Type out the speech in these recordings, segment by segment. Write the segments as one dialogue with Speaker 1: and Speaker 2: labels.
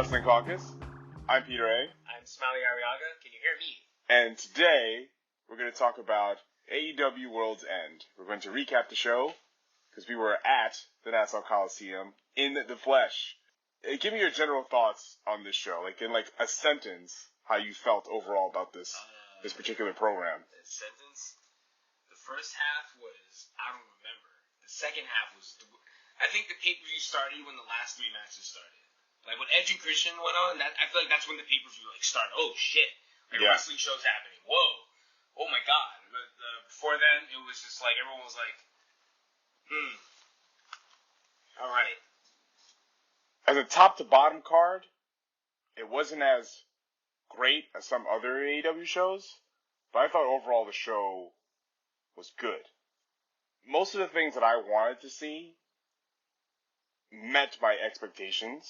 Speaker 1: Wrestling Caucus. I'm Peter A.
Speaker 2: I'm Smiley Arriaga. Can you hear me?
Speaker 1: And today, we're going to talk about AEW Worlds End. We're going to recap the show, because we were at the Nassau Coliseum in the flesh. Give me your general thoughts on this show, like in a sentence, how you felt overall about this particular program.
Speaker 2: A sentence? The first half was, I don't remember. The second half was, I think the pay-per-view started when the last three matches started. Like when Edge and Christian went on, I feel like that's when the pay-per-view started. Oh shit. Wrestling show's happening. Whoa. Oh my god. But before then, it was just like, everyone was like, alright.
Speaker 1: As a top to bottom card, it wasn't as great as some other AEW shows, but I thought overall the show was good. Most of the things that I wanted to see met my expectations,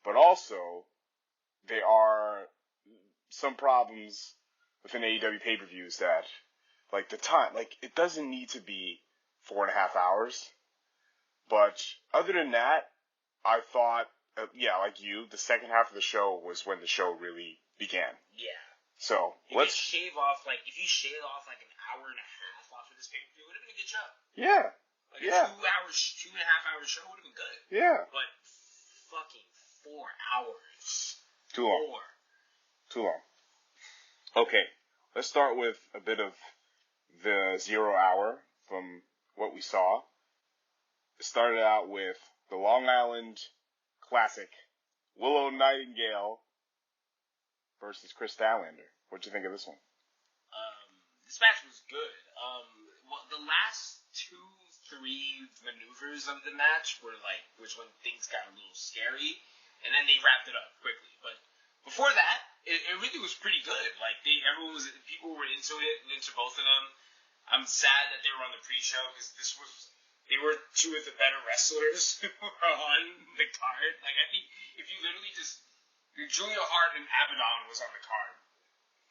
Speaker 1: but also there are some problems within AEW pay-per-views that, the time, it doesn't need to be 4.5 hours, but other than that, I thought, like you, the second half of the show was when the show really began.
Speaker 2: Yeah.
Speaker 1: So,
Speaker 2: if you shave off an hour and a half off of this pay-per-view, it would have been a good show.
Speaker 1: Yeah.
Speaker 2: A 2.5 hour show would have been good.
Speaker 1: Yeah.
Speaker 2: But fucking 4 hours.
Speaker 1: Too long. Too long. Okay. Let's start with a bit of the 0 hour from what we saw. It started out with the Long Island Classic, Willow Nightingale versus Chris Statlander. What'd you think of this one?
Speaker 2: This match was good. The last 2-3 maneuvers of the match were was when things got a little scary, and then they wrapped it up quickly. But before that, it really was pretty good. People were into it, into both of them. I'm sad that they were on the pre-show because they were two of the better wrestlers who were on the card. I think if you literally Julia Hart and Abaddon was on the card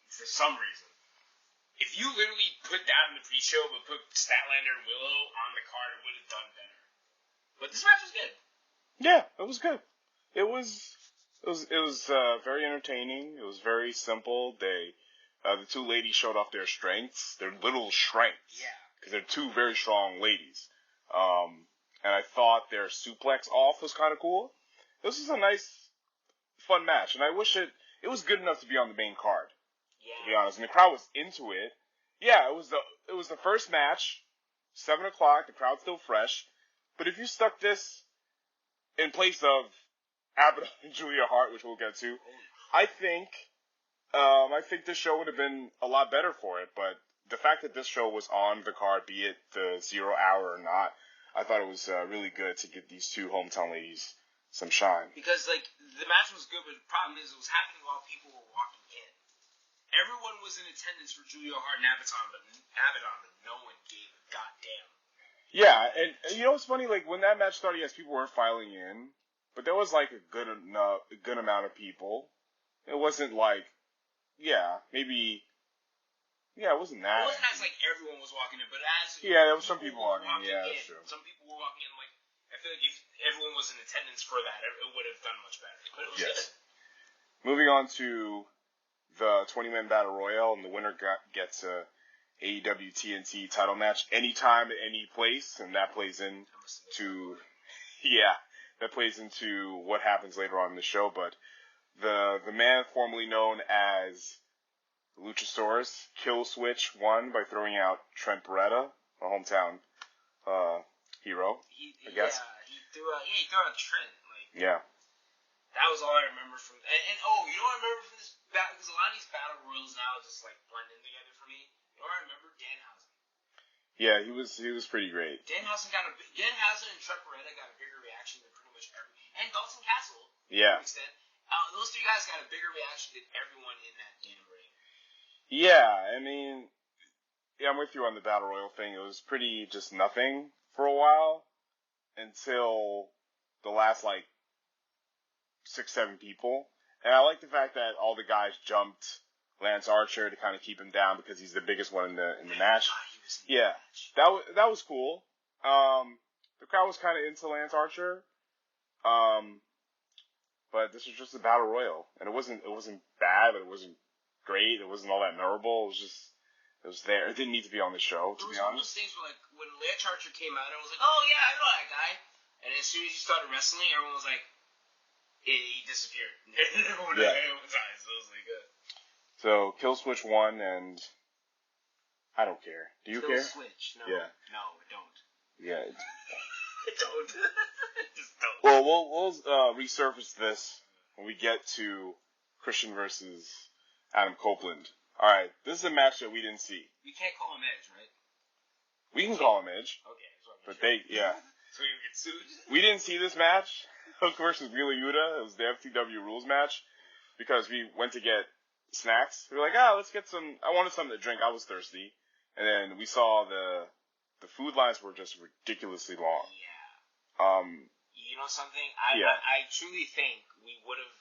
Speaker 2: for some reason. If you literally put that in the pre-show but put Statlander and Willow on the card, it would have done better. But this match was good.
Speaker 1: Yeah, it was good. It was very entertaining. It was very simple. The two ladies showed off their strengths, their little strengths.
Speaker 2: Yeah. Because
Speaker 1: they're two very strong ladies. And I thought their suplex off was kind of cool. This was a nice, fun match, and I wish it was good enough to be on the main card.
Speaker 2: Yeah.
Speaker 1: To be honest, and the crowd was into it. Yeah, it was the first match, 7 o'clock. The crowd's still fresh, but if you stuck this in place of Abaddon and Julia Hart, which we'll get to, I think this show would have been a lot better for it. But the fact that this show was on the card, be it the 0 hour or not, I thought it was really good to give these two hometown ladies some shine.
Speaker 2: Because, the match was good, but the problem is it was happening while people were walking in. Everyone was in attendance for Julia Hart and Abaddon, but no one gave a goddamn.
Speaker 1: Yeah, and you know what's funny? When that match started, yes, people were filing in, but there was, a good amount of people. It wasn't maybe... Yeah, it wasn't that.
Speaker 2: It wasn't as everyone was walking in, but as
Speaker 1: there was some people walking in. Yeah, that's true.
Speaker 2: Some people were walking in. I feel like if everyone was in attendance for that, it would have done much better. But it was good.
Speaker 1: Moving on to the 20-man battle royale, and the winner gets a AEW TNT title match anytime, at any place, and that plays into what happens later on in the show. But the man formerly known as Luchasaurus, Kill Switch, won by throwing out Trent Beretta, a hometown hero, I guess.
Speaker 2: Yeah, he threw out Trent.
Speaker 1: Yeah.
Speaker 2: That was all I remember from... And you know what I remember from this battle? Because a lot of these battle royals now just, blend in together for me. You know what I remember? Danhausen.
Speaker 1: Yeah, he was pretty great.
Speaker 2: Danhausen and Trent Beretta got a bigger reaction than pretty much and Dalton Castle,
Speaker 1: yeah.
Speaker 2: to an extent. Those three guys got a bigger reaction than everyone in that damn ring.
Speaker 1: Yeah, I mean, I'm with you on the Battle Royal thing. It was pretty just nothing for a while until the last, 6-7 people. And I like the fact that all the guys jumped Lance Archer to kind of keep him down because he's the biggest one in the match. Yeah, that was cool. The crowd was kind of into Lance Archer. But this was just a battle royal, and it wasn't bad, but it wasn't great. It wasn't all that memorable. It was there. It didn't need to be on the show, to be honest.
Speaker 2: It was one of those things where, like, when Lance Archer came out, I was like, oh yeah, I know that guy. And as soon as he started wrestling, everyone was like, he disappeared. Everyone's eyes. So it was like,
Speaker 1: So Killswitch won, and I don't care. Do you care?
Speaker 2: Killswitch? No.
Speaker 1: Yeah.
Speaker 2: No, I don't.
Speaker 1: Yeah.
Speaker 2: I don't. Just don't.
Speaker 1: Well, we'll resurface this when we get to Christian versus Adam Copeland. All right, this is a match that we didn't see.
Speaker 2: We can't call him Edge, right?
Speaker 1: We can call him Edge.
Speaker 2: Okay.
Speaker 1: But they, yeah.
Speaker 2: So we get sued?
Speaker 1: We didn't see this match. Hook versus Wheeler Yuta. It was the FTW rules match because we went to get snacks. We were like, let's get some. I wanted something to drink. I was thirsty. And then we saw the food lines were just ridiculously long.
Speaker 2: Yeah. You know something? I truly think we would have.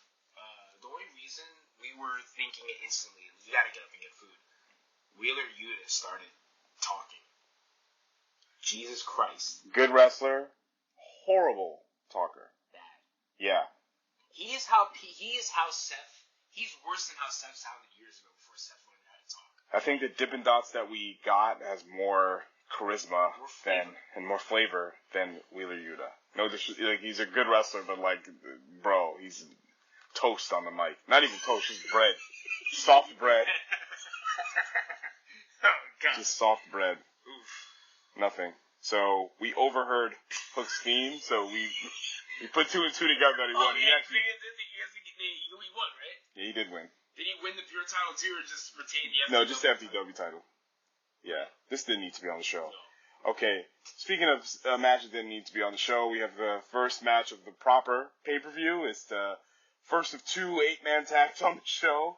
Speaker 2: The only reason we were thinking it instantly is we got to get up and get food. Wheeler Yuta started talking. Jesus Christ.
Speaker 1: Good wrestler, horrible talker.
Speaker 2: Bad.
Speaker 1: Yeah.
Speaker 2: He is how Seth. He's worse than how Seth sounded years ago before Seth learned how to talk.
Speaker 1: I think the Dippin' Dots that we got has more charisma and more flavor than Wheeler Yuta. No, like he's a good wrestler, but like, bro, he's toast on the mic. Not even toast, just bread, soft bread.
Speaker 2: Oh God.
Speaker 1: Just soft bread.
Speaker 2: Oof.
Speaker 1: Nothing. So we overheard Hook's theme, so we put two and two together that he won.
Speaker 2: Yeah, he won, right?
Speaker 1: Yeah, he did win.
Speaker 2: Did he win the pure title too, or just retain the FTW?
Speaker 1: No, just the FTW title. Yeah, this didn't need to be on the show. No. Okay, speaking of matches that didn't need to be on the show, we have the first match of the proper pay-per-view. It's the first of two 8-man tags on the show.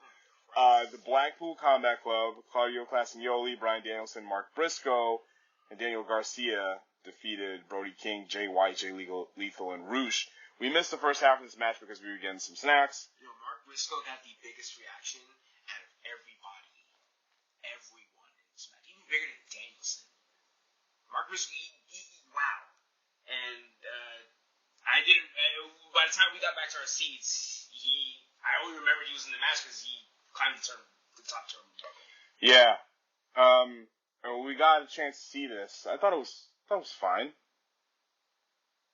Speaker 1: The Blackpool Combat Club, Claudio Castagnoli, Bryan Danielson, Mark Briscoe, and Daniel Garcia defeated Brody King, Jay White, Jay Lethal, and Roosh. We missed the first half of this match because we were getting some snacks.
Speaker 2: Mark Briscoe got the biggest reaction out of everybody. Everyone in this match. Even bigger than Danielson. Mark Briscoe, wow. And I didn't, by the time we got back to our seats, I only remembered he was in the match because he climbed the top turnbuckle.
Speaker 1: Yeah. And when we got a chance to see this, I thought it was fine.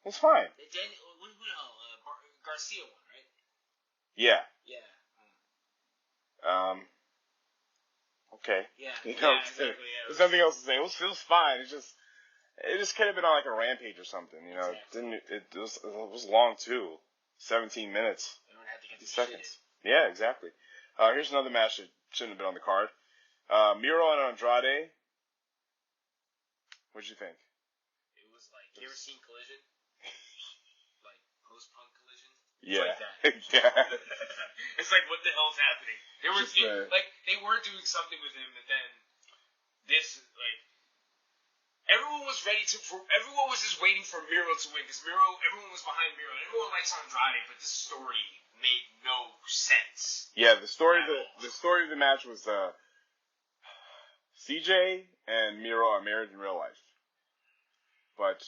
Speaker 1: It was fine.
Speaker 2: Who the hell? Garcia won, right?
Speaker 1: Yeah.
Speaker 2: Yeah.
Speaker 1: Okay.
Speaker 2: Yeah.
Speaker 1: Exactly. Yeah. There's nothing else to say. It was fine. It just could have been on like a Rampage or something. You know, exactly. It was long too. 17 minutes.
Speaker 2: Everyone had to get the
Speaker 1: seconds. Yeah, exactly. Here's another match that shouldn't have been on the card. Miro and Andrade. What'd you think?
Speaker 2: It was like, you ever seen Collision? Like post-punk Collision?
Speaker 1: Yeah.
Speaker 2: It's like that. It's like, what the hell's happening? They were doing something with him, and then this, like, everyone was just waiting for Miro to win, because everyone was behind Miro. Everyone likes Andrade, but this story made no sense.
Speaker 1: Yeah, the story of the match was CJ and Miro are married in real life, but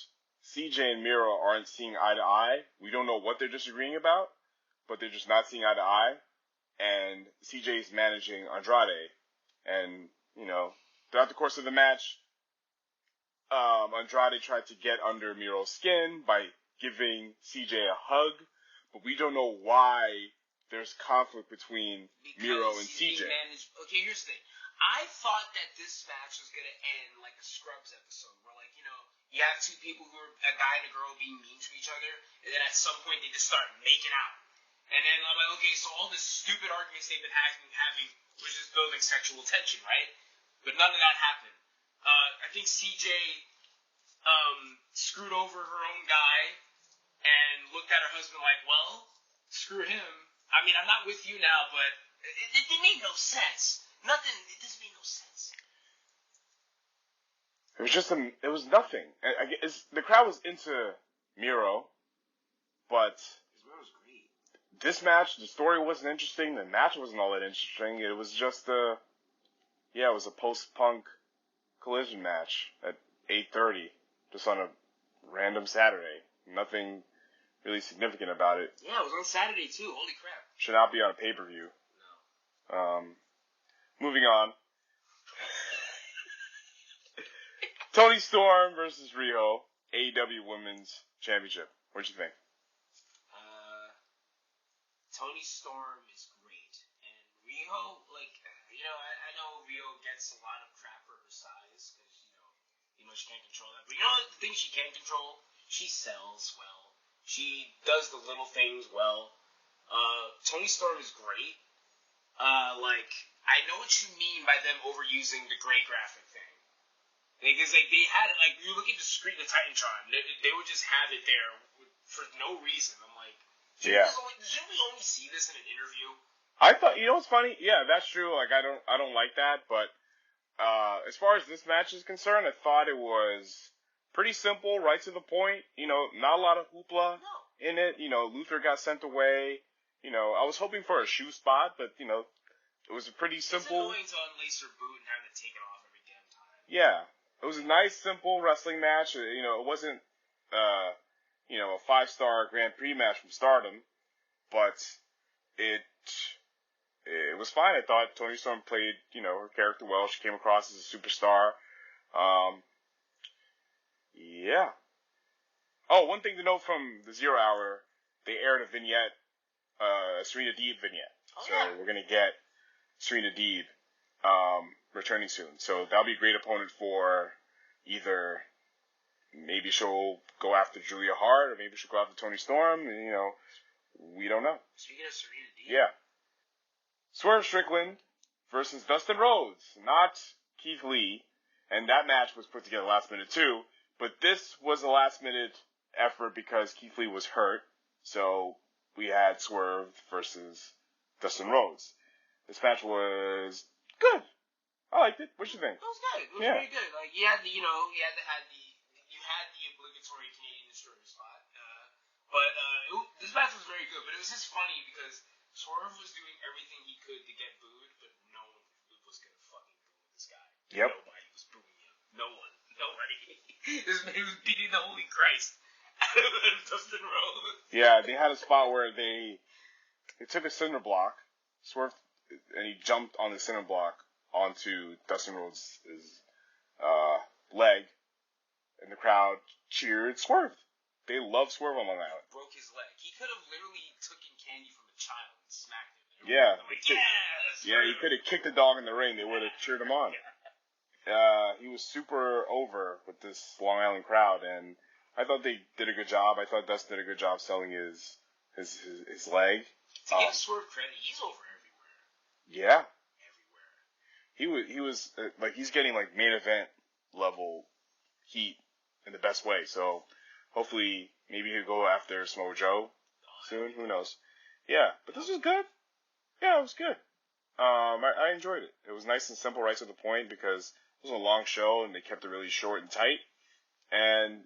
Speaker 1: CJ and Miro aren't seeing eye to eye. We don't know what they're disagreeing about, but they're just not seeing eye to eye. And CJ's managing Andrade, and throughout the course of the match, Andrade tried to get under Miro's skin by giving CJ a hug, but we don't know why there's conflict between Miro and CJ.
Speaker 2: Okay, here's the thing. I thought that this match was going to end like a Scrubs episode, where, like, you have two people who are a guy and a girl being mean to each other, and then at some point they just start making out. And then I'm like, okay, so all this stupid arguments they've been having was just building sexual tension, right? But none of that happened. I think CJ screwed over her own guy and looked at her husband like, well, screw him. I mean, I'm not with you now, but it made no sense. It just made no sense.
Speaker 1: It was nothing. The crowd was into Miro, but
Speaker 2: Miro's great.
Speaker 1: This match, the story wasn't interesting. The match wasn't all that interesting. It was just it was a post-punk Collision match at 8:30, just on a random Saturday. Nothing really significant about it.
Speaker 2: Yeah, it was on Saturday too. Holy crap.
Speaker 1: Should not be on a pay-per-view.
Speaker 2: No.
Speaker 1: Moving on. Toni Storm versus Riho, AEW Women's Championship. What'd you think?
Speaker 2: Toni Storm is great. And Riho, I know Riho gets a lot of crap for her size because, she can't control that. But the thing she can control? She sells well. She does the little things well. Toni Storm is great. I know what you mean by them overusing the gray graphic thing. Because they had it, you look at the screen of Titantron, they would just have it there for no reason. I'm like, shouldn't we only see this in an interview?
Speaker 1: I thought, what's funny? Yeah, that's true. I don't like that, but as far as this match is concerned, I thought it was pretty simple, right to the point. Not a lot of hoopla in it. Luther got sent away. I was hoping for a shoe spot, but it was a pretty simple.
Speaker 2: It's annoying to unlace her boot and have it taken off every damn time.
Speaker 1: Yeah, it was a nice, simple wrestling match. It wasn't a 5-star Grand Prix match from Stardom, but it was fine. I thought Toni Storm played, her character well. She came across as a superstar. Yeah. Oh, one thing to note from the 0 Hour, they aired a vignette, a Serena Deeb vignette. We're going to get Serena Deeb returning soon. So that'll be a great opponent for either maybe she'll go after Julia Hart or maybe she'll go after Toni Storm. We don't know.
Speaker 2: Speaking of Serena Deeb.
Speaker 1: Yeah. Swerve Strickland versus Dustin Rhodes, not Keith Lee. And that match was put together last minute too. But this was a last minute effort because Keith Lee was hurt. So we had Swerve versus Dustin Rhodes. This match was good. I liked it. What you think?
Speaker 2: It was good. It was pretty good. You had the obligatory Canadian destroyer spot. This match was very good. But it was just funny because Swerve was doing everything he could to get booed, but no one was gonna fucking boo this guy.
Speaker 1: Yep.
Speaker 2: Nobody was booing him. No one. Nobody. This man was beating the Holy Christ out of Dustin Rhodes.
Speaker 1: Yeah, they had a spot where they took a cinder block, Swerve, and he jumped on the cinder block onto Dustin Rhodes' leg, and the crowd cheered Swerve. They love Swerve on Long Island.
Speaker 2: Broke his leg. He could have literally taken candy from a child and smacked him.
Speaker 1: Yeah.
Speaker 2: He
Speaker 1: could have kicked the dog in the ring. They would have cheered him on. He was super over with this Long Island crowd, and I thought they did a good job. I thought Dustin did a good job selling his leg.
Speaker 2: To give Swerve credit, he's over everywhere.
Speaker 1: Yeah.
Speaker 2: Everywhere.
Speaker 1: He was he's getting main event level heat in the best way. So hopefully maybe he'll go after Samoa Joe soon. Who knows? Yeah, but this was good. Yeah, it was good. I enjoyed it. It was nice and simple, right to the point, because it was a long show and they kept it really short and tight. And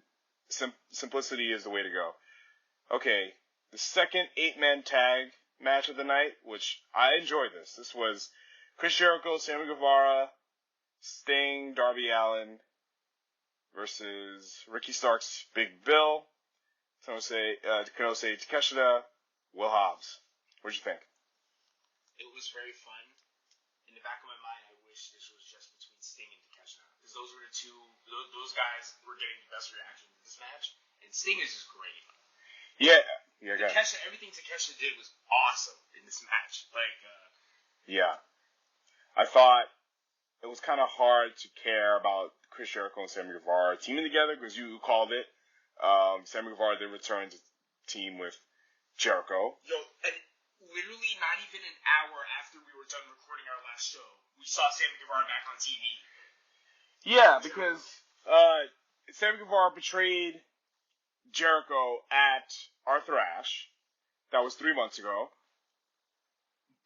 Speaker 1: simplicity is the way to go. Okay, the second 8-man tag match of the night, which I enjoyed this. This was Chris Jericho, Sammy Guevara, Sting, Darby Allin versus Ricky Starks, Big Bill, Kanose Takeshita, Will Hobbs. What'd you think?
Speaker 2: It was very fun. In the back of my mind, I wish this was just between Sting and Takeshita, because those were the two. Those guys were getting the best reaction to this match, and Sting is just great.
Speaker 1: Yeah,
Speaker 2: Everything Takeshita did was awesome in this match.
Speaker 1: Yeah, I thought it was kind of hard to care about Chris Jericho and Sammy Guevara teaming together, because you called it. Sammy Guevara did return to team with Jericho.
Speaker 2: And literally not even an hour after we were done recording our last show, we saw Sammy Guevara back on TV.
Speaker 1: Yeah, because Sammy Guevara betrayed Jericho at Arthur Ashe. That was 3 months ago.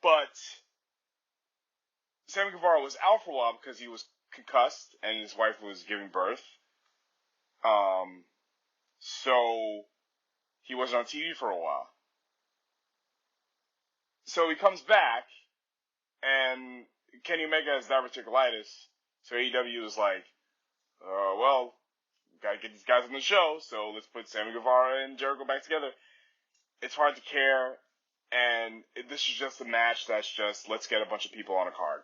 Speaker 1: But Sammy Guevara was out for a while because he was concussed and his wife was giving birth. So he wasn't on TV for a while. So he comes back, and Kenny Omega has diverticulitis. So AEW is like, well, gotta get these guys on the show, so let's put Sammy Guevara and Jericho back together. it's hard to care, and this is just a match that's just, let's get a bunch of people on a card.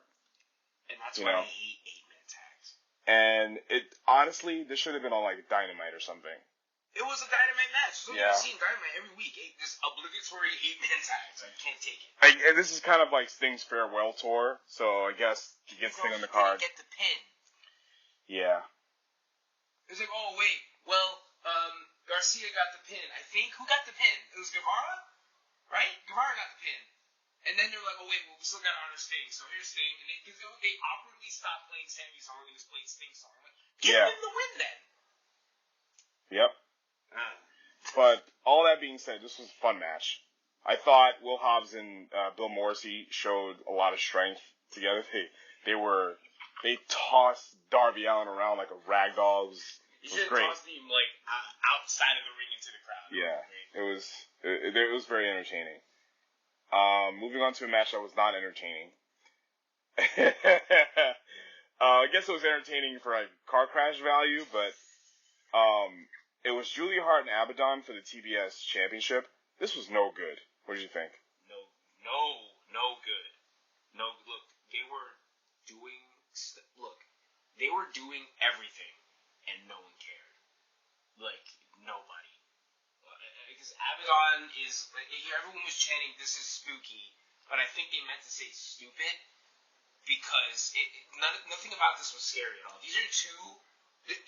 Speaker 2: And that's why I hate 8-man tags.
Speaker 1: And honestly, this should have been on like Dynamite or something.
Speaker 2: It was a Dynamite match. So you've seen Dynamite every week. This obligatory 8-man tags. I can't take it.
Speaker 1: And this is kind of like Sting's farewell tour, so I guess he gets Sting on the card.
Speaker 2: He didn't get the pin.
Speaker 1: Yeah.
Speaker 2: It's like, oh wait, well, Garcia got the pin. I think who got the pin? It was Guevara, right? Guevara got the pin. And then they're like, oh wait, well we still got to honor Sting. So here's Sting, and because they awkwardly stopped playing Sammy's song and just played Sting's song. Like, give him the win then.
Speaker 1: Yep. But all that being said, this was a fun match. I thought Will Hobbs and Bill Morrissey showed a lot of strength together. They tossed Darby Allin around like a rag doll.
Speaker 2: You should have tossed him like outside of the ring into the crowd.
Speaker 1: Yeah, it was very entertaining. Moving on to a match that was not entertaining. I guess it was entertaining for like car crash value, but it was Julia Hart and Abaddon for the TBS Championship. This was no good. What did you think?
Speaker 2: No good. No, look, they were doing everything, and no one cared. Like, nobody. Because Abaddon is, like, everyone was chanting, "This is spooky," but I think they meant to say "stupid," because nothing about this was scary at all. These are two.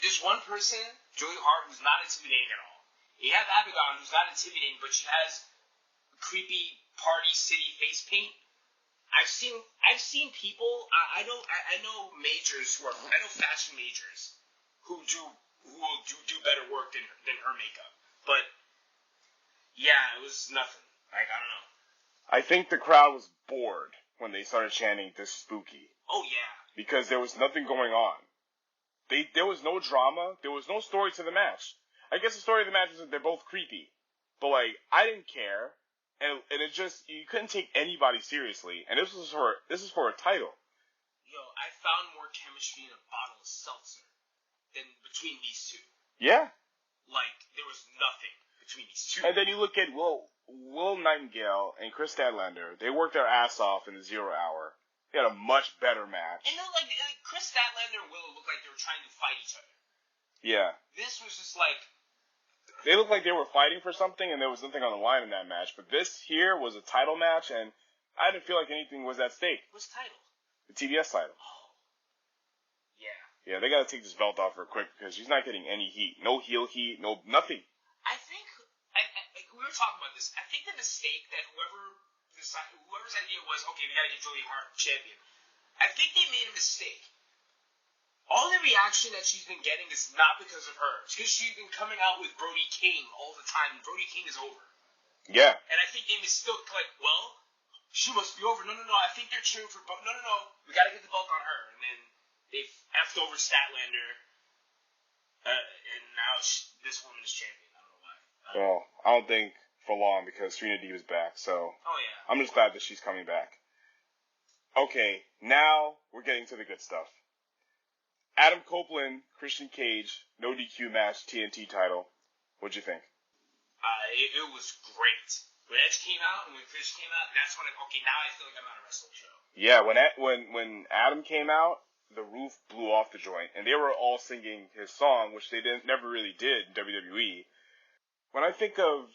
Speaker 2: There's one person, Julia Hart, who's not intimidating at all. You have Abaddon, who's not intimidating, but she has creepy Party City face paint. I've seen people. I know majors I know fashion majors who will do better work than her makeup. But yeah, it was nothing. Like, I don't know.
Speaker 1: I think the crowd was bored when they started chanting "This spooky."
Speaker 2: Oh yeah. Because
Speaker 1: there was nothing going on. There was no drama. There was no story to the match. I guess the story of the match is that they're both creepy. But, like, I didn't care. And it just, you couldn't take anybody seriously. And this is for a title.
Speaker 2: Yo, I found more chemistry in a bottle of seltzer than between these two.
Speaker 1: Yeah.
Speaker 2: Like, there was nothing between these two.
Speaker 1: And then you look at Will Nightingale and Chris Statlander. They worked their ass off in the 0 hour. They had a much better match.
Speaker 2: And then, like Chris Statlander and Will looked like they were trying to fight each other.
Speaker 1: Yeah.
Speaker 2: This was just like...
Speaker 1: They looked like they were fighting for something, and there was nothing on the line in that match. But this here was a title match, and I didn't feel like anything was at stake.
Speaker 2: What's the title?
Speaker 1: The TBS title.
Speaker 2: Oh. Yeah.
Speaker 1: Yeah, they gotta take this belt off her quick, because she's not getting any heat. No heel heat, no nothing.
Speaker 2: I think, we were talking about this, I think the mistake that whoever's idea was, okay, we gotta get Julia Hart champion. I think they made a mistake. All the reaction that she's been getting is not because of her. It's because she's been coming out with Brody King all the time, and Brody King is over.
Speaker 1: Yeah.
Speaker 2: And I think they mistook, like, well, she must be over. No, I think they're cheering for... No, we gotta get the belt on her. And then they've effed over Statlander, and now this woman is champion. I don't know why.
Speaker 1: Well, I don't think for long, because Trinity was back, so...
Speaker 2: Oh, yeah.
Speaker 1: I'm just glad that she's coming back. Okay, now we're getting to the good stuff. Adam Copeland, Christian Cage, no DQ match, TNT title. What'd you think?
Speaker 2: It was great. When Edge came out and when Chris came out, that's when now I feel like I'm on a wrestling show.
Speaker 1: Yeah, when Adam came out, the roof blew off the joint, and they were all singing his song, which they never really did in WWE. When I think of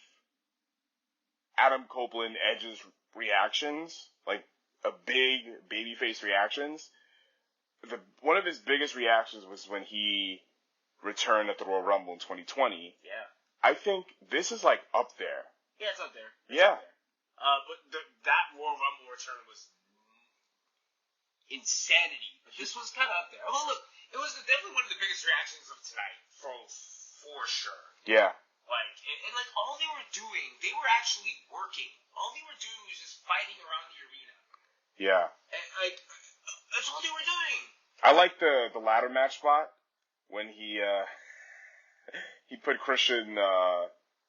Speaker 1: Adam Copeland, Edge's reactions, like a big babyface reactions, one of his biggest reactions was when he returned at the Royal Rumble in 2020.
Speaker 2: Yeah.
Speaker 1: I think this is like up there.
Speaker 2: Yeah, it's up there.
Speaker 1: Yeah.
Speaker 2: But that Royal Rumble return was insanity. But this was kind of up there. Well, look, it was definitely one of the biggest reactions of tonight, for sure.
Speaker 1: Yeah.
Speaker 2: Like, and like all they were doing, they were actually working. All they were doing was just fighting around the arena.
Speaker 1: Yeah.
Speaker 2: And like, that's all they were doing.
Speaker 1: I like the ladder match spot when he put Christian,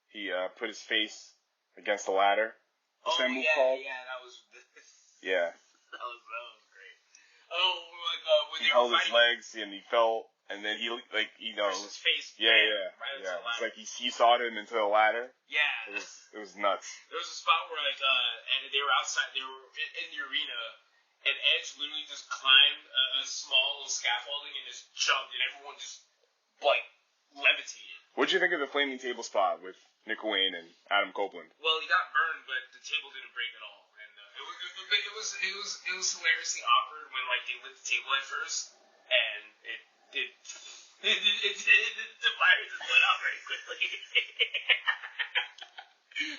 Speaker 1: he put his face against the ladder. What's that move called?
Speaker 2: Yeah, that was...
Speaker 1: Yeah.
Speaker 2: That was great. Oh, like, when
Speaker 1: he held his legs and he fell And then he, like,
Speaker 2: pushed his face
Speaker 1: right into the ladder. It's like he saw him into the ladder.
Speaker 2: Yeah.
Speaker 1: It was nuts.
Speaker 2: There was a spot where, like, and they were outside, they were in the arena, and Edge literally just climbed a small little scaffolding and just jumped, and everyone just, like, levitated.
Speaker 1: What'd you think of the flaming table spot with Nick Wayne and Adam Copeland?
Speaker 2: Well, he got burned, but the table didn't break at all. And it was hilariously awkward when, like, they lit the table at first, and the fire just went out very quickly.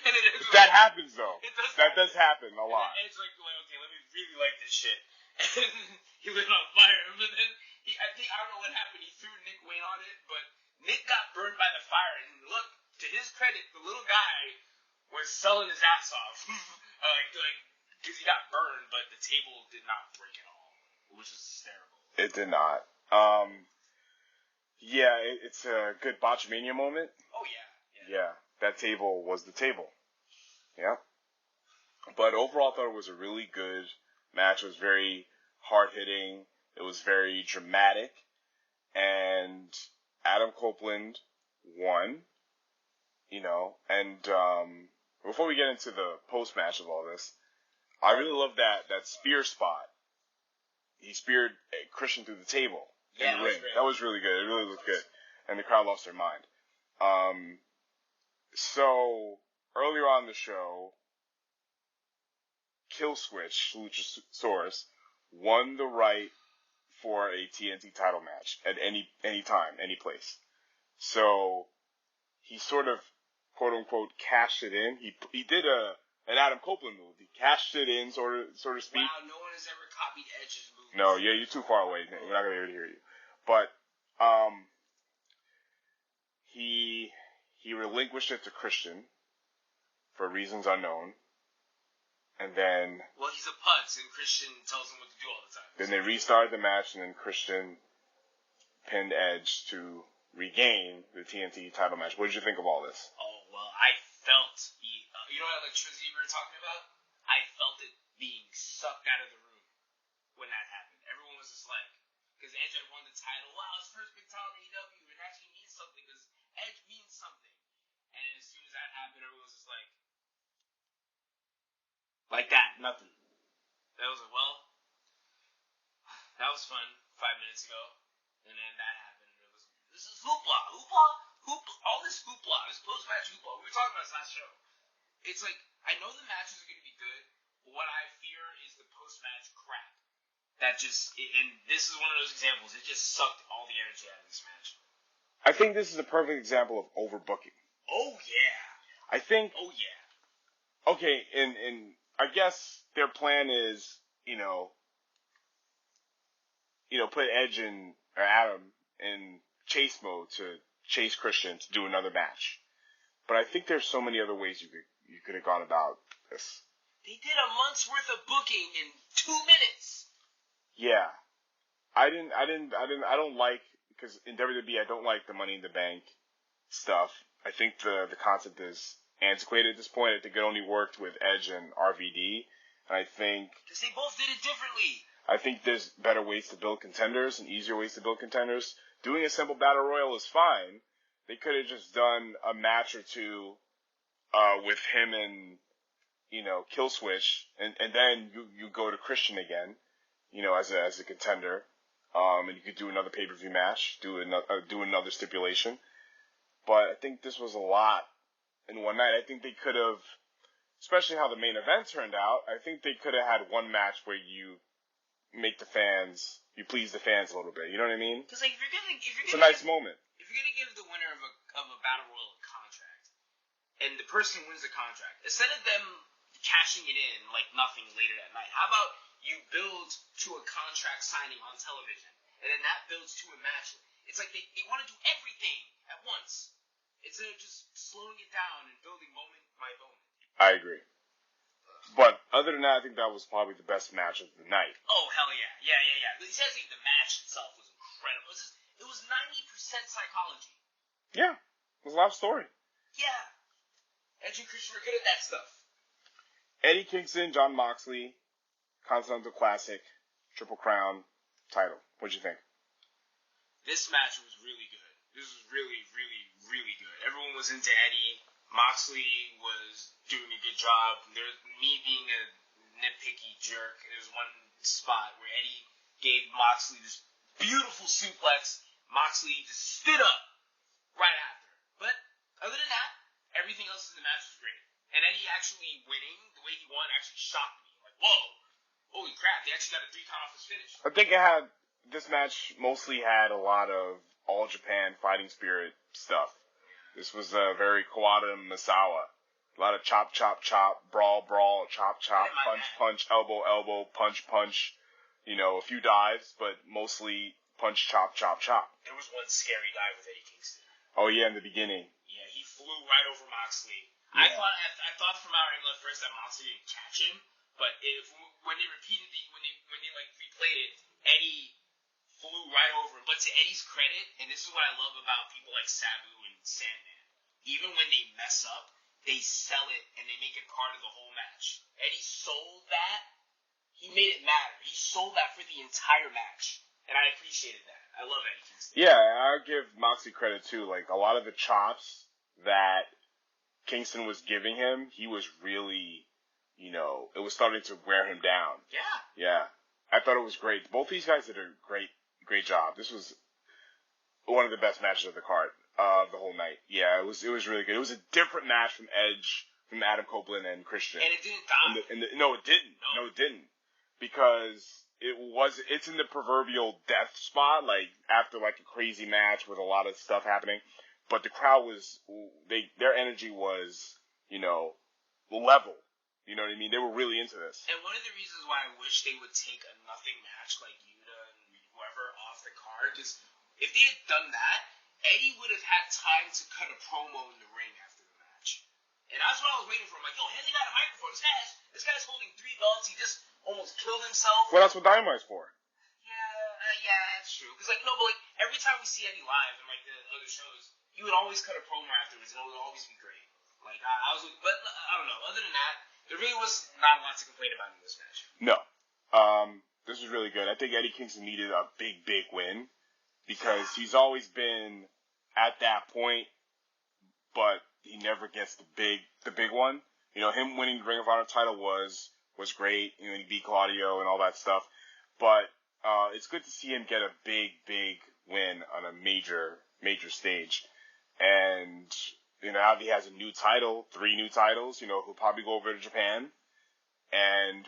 Speaker 2: And
Speaker 1: that happens, though. That does happen a lot.
Speaker 2: And Edge's like, okay, let me really like this shit. And he lit on fire, but then I don't know what happened. He threw Nick Wayne on it, but Nick got burned by the fire. And look, to his credit, the little guy was selling his ass off, because he got burned, but the table did not break at all, which is hysterical.
Speaker 1: It did not. Yeah, it's a good Botchamania moment.
Speaker 2: Oh, yeah.
Speaker 1: Yeah, that table was the table. Yeah. But overall, I thought it was a really good match. It was very hard-hitting. It was very dramatic. And Adam Copeland won, and before we get into the post-match of all this, I really love that spear spot. He speared Christian through the table in the ring. That was really good. It really looked good. And the crowd lost their mind. So, earlier on in the show, Killswitch, Luchasaurus, won the right for a TNT title match at any time, any place. So, he sort of, quote unquote, cashed it in. He did an Adam Copeland move. He cashed it in, so to speak.
Speaker 2: Wow, no one has ever copied Edge's move.
Speaker 1: No, yeah, you're too far away. We're not gonna be able to hear you. But he relinquished it to Christian for reasons unknown, and then
Speaker 2: he's a putz, and Christian tells him what to do all the time.
Speaker 1: Then they restarted the match, and then Christian pinned Edge to regain the TNT title match. What did you think of all this?
Speaker 2: Oh, well, I felt you know what electricity we were talking about? I felt it being sucked out of the room when that happened. Everyone was just like, because Edge had won the title. Wow, his first big title in AEW. It actually means something because Edge means something. And as soon as that happened, everyone was just like that, nothing. That was like, well, that was fun 5 minutes ago. And then that happened. And it was, this is hoopla. All this hoopla, this post-match hoopla. We were talking about this last show. It's like, I know the matches are going to be good, but what I fear is the post-match crap. That just, and this is one of those examples, it just sucked all the energy out of this match.
Speaker 1: I think this is a perfect example of overbooking.
Speaker 2: Oh, yeah.
Speaker 1: I think...
Speaker 2: Oh, yeah.
Speaker 1: Okay, and I guess their plan is, put Edge or Adam in chase mode to chase Christian to do another match. But I think there's so many other ways you could have gone about this.
Speaker 2: They did a month's worth of booking in 2 minutes.
Speaker 1: Yeah. I don't like, because in WWE I don't like the Money in the Bank stuff. I think the concept is antiquated at this point. I think it only worked with Edge and RVD. And I think...
Speaker 2: Because they both did it differently.
Speaker 1: I think there's better ways to build contenders and easier ways to build contenders. Doing a simple battle royal is fine. They could have just done a match or two with him and, Killswitch, and then you go to Christian again, as a contender. And you could do another pay-per-view match, do another stipulation. But I think this was a lot in one night. I think they could have, especially how the main event turned out, I think they could have had one match where you please the fans a little bit. You know what I mean?
Speaker 2: Because if you're gonna
Speaker 1: it's a nice moment.
Speaker 2: If you're gonna give the winner of a battle royal a contract, and the person wins the contract, instead of them cashing it in like nothing later that night, how about you build to a contract signing on television, and then that builds to a match? It's like they want to do everything at once instead of just slowing it down and building moment by moment.
Speaker 1: I agree. But other than that, I think that was probably the best match of the night.
Speaker 2: Oh, hell yeah. Yeah. Essentially, the match itself was incredible. It was 90% psychology.
Speaker 1: Yeah. It was a lot of story.
Speaker 2: Yeah. Edge and Christian were good at that stuff.
Speaker 1: Eddie Kingston, John Moxley, Continental Classic, Triple Crown, title. What'd you think?
Speaker 2: this match was really good. This was really, really, really good. Everyone was into Eddie. Moxley was doing a good job. Me being a nitpicky jerk, there's one spot where Eddie gave Moxley this beautiful suplex. Moxley just stood up right after. But other than that, everything else in the match was great. And Eddie actually winning, the way he won, actually shocked me. Like, whoa, holy crap, they actually got a 3 count off his finish.
Speaker 1: I think this match mostly had a lot of All Japan Fighting Spirit stuff. This was very Kawada and Misawa. A lot of chop, chop, chop, brawl, brawl, chop, chop, punch, punch, elbow, elbow, punch, punch. You know, a few dives, but mostly punch, chop, chop, chop.
Speaker 2: There was one scary dive with Eddie Kingston.
Speaker 1: Oh, yeah, in the beginning.
Speaker 2: Yeah, he flew right over Moxley. Yeah. I thought from our angle at first that Moxley didn't catch him, but when they replayed it, Eddie flew right over him. But to Eddie's credit, and this is what I love about people like Sabu and Sandman, even when they mess up, they sell it and they make it part of the whole match. Eddie sold that. He made it matter. He sold that for the entire match, and I appreciated that. I love Eddie Kingston.
Speaker 1: Yeah, I give Moxley credit too. Like a lot of the chops that Kingston was giving him, he was really, it was starting to wear him down.
Speaker 2: Yeah.
Speaker 1: Yeah. I thought it was great. Both these guys did a great job. This was one of the best matches of the card, the whole night. Yeah, it was really good. It was a different match from Adam Copeland and Christian.
Speaker 2: And it didn't die.
Speaker 1: No, it didn't. No, it didn't. Because it's in the proverbial death spot, like after like a crazy match with a lot of stuff happening. But the crowd their energy was, level. You know what I mean? They were really into this.
Speaker 2: And one of the reasons why I wish they would take a nothing match like Yuta and whoever off the card is if they had done that, Eddie would have had time to cut a promo in the ring after the match. And that's what I was waiting for. I'm like, yo, Henley got a microphone. This guy's holding 3 belts. He just almost killed himself.
Speaker 1: Well, that's what Dynamite's for.
Speaker 2: Yeah, that's true. Because, every time we see Eddie live in, the other shows, he would always cut a promo afterwards, and it would always be great. But I don't know. Other than that, there really was not a lot to complain about in this match.
Speaker 1: No. This was really good. I think Eddie Kingston needed a big, big win because he's always been at that point, but he never gets the big one. Him winning the Ring of Honor title was great. He beat Claudio and all that stuff. But it's good to see him get a big, big win on a major, major stage. And now he has a new title, 3 new titles. He'll probably go over to Japan, and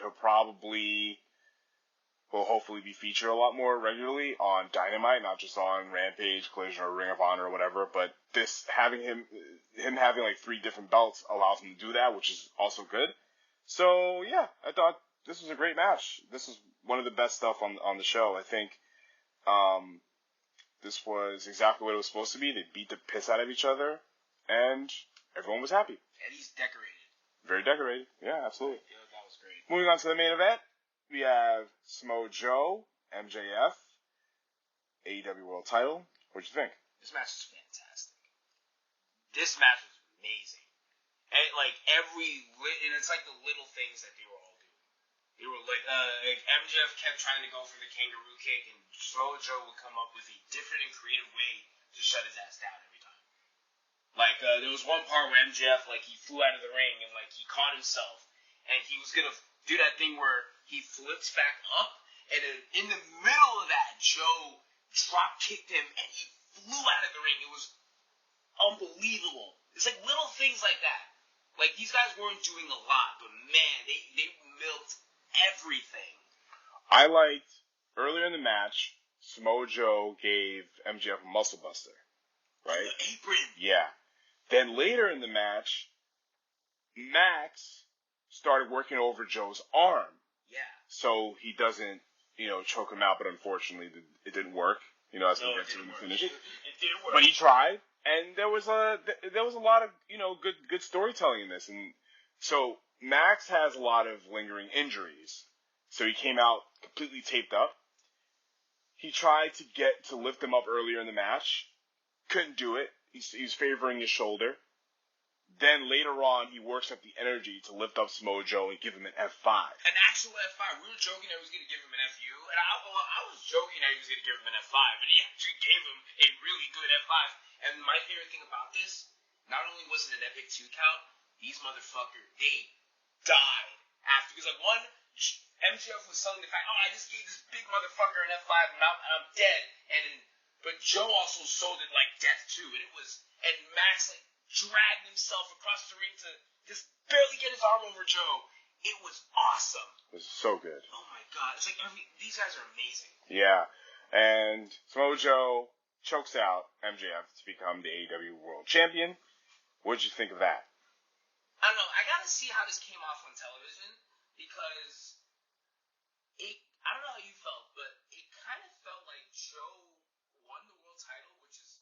Speaker 1: will hopefully be featured a lot more regularly on Dynamite, not just on Rampage, Collision, or Ring of Honor or whatever. But having him having 3 different belts allows him to do that, which is also good. So yeah, I thought this was a great match. This was one of the best stuff on the show. I think this was exactly what it was supposed to be. They beat the piss out of each other, and everyone was happy.
Speaker 2: Eddie's decorated.
Speaker 1: Very decorated. Yeah, absolutely.
Speaker 2: Yeah, that was great.
Speaker 1: Moving on to the main event, we have Samoa Joe, MJF, AEW World Title. What'd you think?
Speaker 2: This match is fantastic. This match was amazing. And it's like the little things that they were all doing. They were MJF kept trying to go for the kangaroo kick, and Samoa Joe would come up with a different and creative way to shut his ass down every time. There was one part where MJF, he flew out of the ring, and, he caught himself, and he was gonna do that thing where he flips back up, and in the middle of that, Joe drop kicked him, and he flew out of the ring. It was unbelievable. It's little things like that. These guys weren't doing a lot, but man, they milked everything.
Speaker 1: I liked, earlier in the match, Samoa Joe gave MJF a muscle buster, right?
Speaker 2: The apron.
Speaker 1: Yeah. Then later in the match, Max started working over Joe's arm.
Speaker 2: Yeah.
Speaker 1: So he doesn't, choke him out, but unfortunately it didn't work. As we get to the finish.
Speaker 2: It didn't work.
Speaker 1: But he tried. And there was a lot of, good storytelling in this. And so Max has a lot of lingering injuries. So he came out completely taped up. He tried to lift him up earlier in the match. Couldn't do it. He was favoring his shoulder. Then later on, he works up the energy to lift up Samoa Joe and give him an F5.
Speaker 2: An actual F5. We were joking that he was going to give him an FU, and I was joking that he was going to give him an F5, but he actually gave him a really good F5. And my favorite thing about this, not only was it an epic 2 count, these motherfuckers, they died after. Because, like, one, MJF was selling the fact, I just gave this big motherfucker an F5 and I'm dead. But Joe also sold it like death too. And Max, like, dragged himself across the ring to just barely get his arm over Joe. It was awesome.
Speaker 1: It was so good.
Speaker 2: Oh my god. It's like these guys are amazing.
Speaker 1: Yeah. And Samoa Joe chokes out MJF to become the AEW World Champion. What'd you think of that?
Speaker 2: I don't know. I gotta see how this came off on television because I don't know how you felt, but it kind of felt like Joe won the world title, which is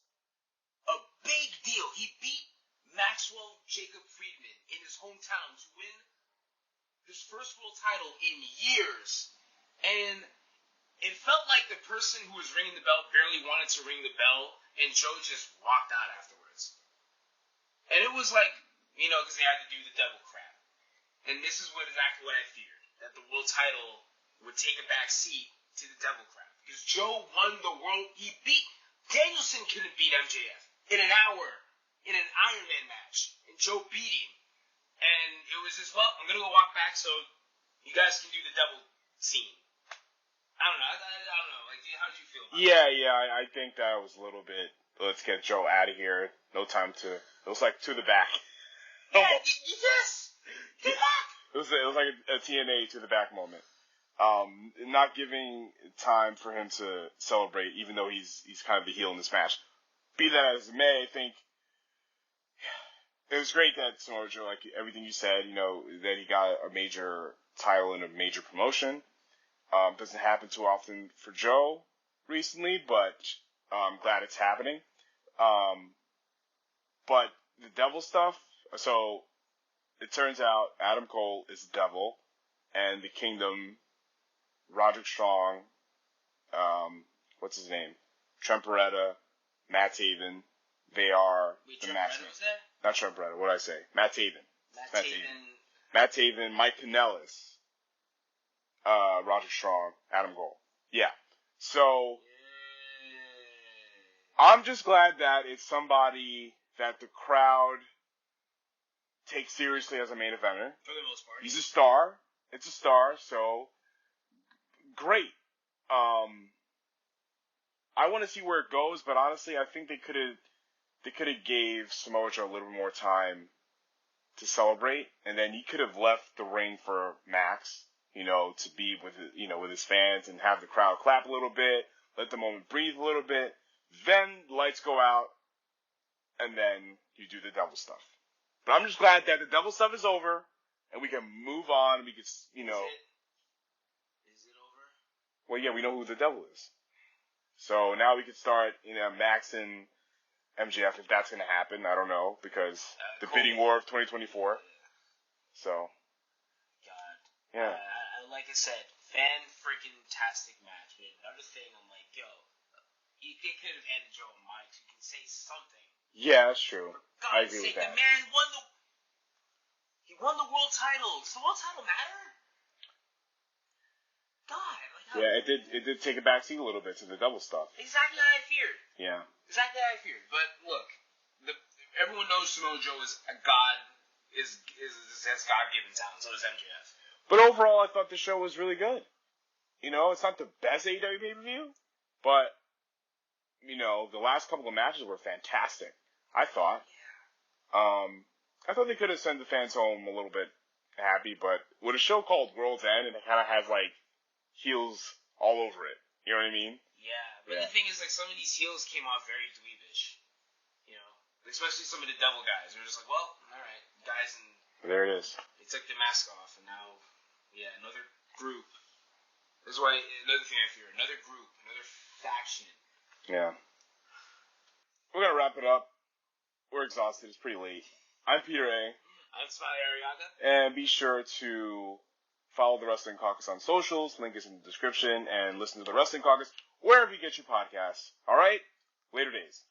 Speaker 2: a big deal. He beat Maxwell Jacob Friedman in his hometown to win his first world title in years. And it felt like the person who was ringing the bell barely wanted to ring the bell, and Joe just walked out afterwards. And it was like, because they had to do the devil crap. And this is exactly what I feared, that the world title would take a back seat to the devil crap. Because Joe won the world. Danielson couldn't beat MJF in an hour in an Iron Man match, and Joe beat him. And it was just, I'm going to go walk back so you guys can do the devil scene. I don't know. I don't know. Like, how did you feel about that?
Speaker 1: Yeah, I think that was a little bit, let's get Joe out of here. No time it was like to the back.
Speaker 2: Yeah, yes! Get back!
Speaker 1: It was like a TNA to the back moment. Not giving time for him to celebrate, even though he's kind of the heel in this match. Be that as it may, I think it was great that Samoa Joe, like everything you said, that he got a major title in a major promotion. Doesn't happen too often for Joe recently, but I'm glad it's happening. But the devil stuff, so it turns out Adam Cole is the devil, and the Kingdom, Roderick Strong, what's his name? Trent Beretta, Matt Taven, they are the matchmen. Not Trent Beretta, what did I say? Matt Taven. Matt Taven, Mike Kanellis, Roderick Strong, Adam Cole. Yeah. So, I'm just glad that it's somebody that the crowd takes seriously as a main eventer.
Speaker 2: For the most part.
Speaker 1: He's a star. It's a star, so great. I want to see where it goes, but honestly, I think they could have gave Samoa Joe a little bit more time to celebrate, and then he could have left the ring for Max, to be with his fans and have the crowd clap a little bit, let the moment breathe a little bit. Then lights go out, and then you do the devil stuff. But I'm just glad that the devil stuff is over, and we can move on. We can,
Speaker 2: Is it over?
Speaker 1: Well, yeah, we know who the devil is. So now we can start, Max and MJF, if that's going to happen. I don't know, because the bidding war of 2024. So.
Speaker 2: God.
Speaker 1: Yeah.
Speaker 2: Like I said, fan-freaking-tastic match. But another thing, I'm like, they could have handed Joe a mic so he can say something.
Speaker 1: Yeah, that's true.
Speaker 2: God,
Speaker 1: I agree with that.
Speaker 2: The man won the world title. Does the world title matter? God.
Speaker 1: Yeah, it did take a backseat a little bit to the double stuff.
Speaker 2: Exactly how I feared.
Speaker 1: Yeah.
Speaker 2: Exactly how I feared. But look, everyone knows Samoa Joe is a god, has God-given talent. So does MJF.
Speaker 1: But overall, I thought the show was really good. It's not the best AEW pay-per-view, but the last couple of matches were fantastic. I thought.
Speaker 2: Yeah.
Speaker 1: I thought they could have sent the fans home a little bit happy, but with a show called World's End, and it kind of has like heels all over it. You know what I mean?
Speaker 2: Yeah, but the thing is, like, some of these heels came off very dweebish. Especially some of the devil guys. They're just like, well, alright, guys, and
Speaker 1: there it is.
Speaker 2: They took the mask off, and now, another group. This is why, another thing I fear, another group, another faction.
Speaker 1: Yeah. We're gonna wrap it up. We're exhausted. It's pretty late. I'm Peter A.
Speaker 2: I'm Smiley Ariaga.
Speaker 1: And be sure to follow the Wrestling Caucus on socials. Link is in the description. And listen to the Wrestling Caucus wherever you get your podcasts. Alright? Later days.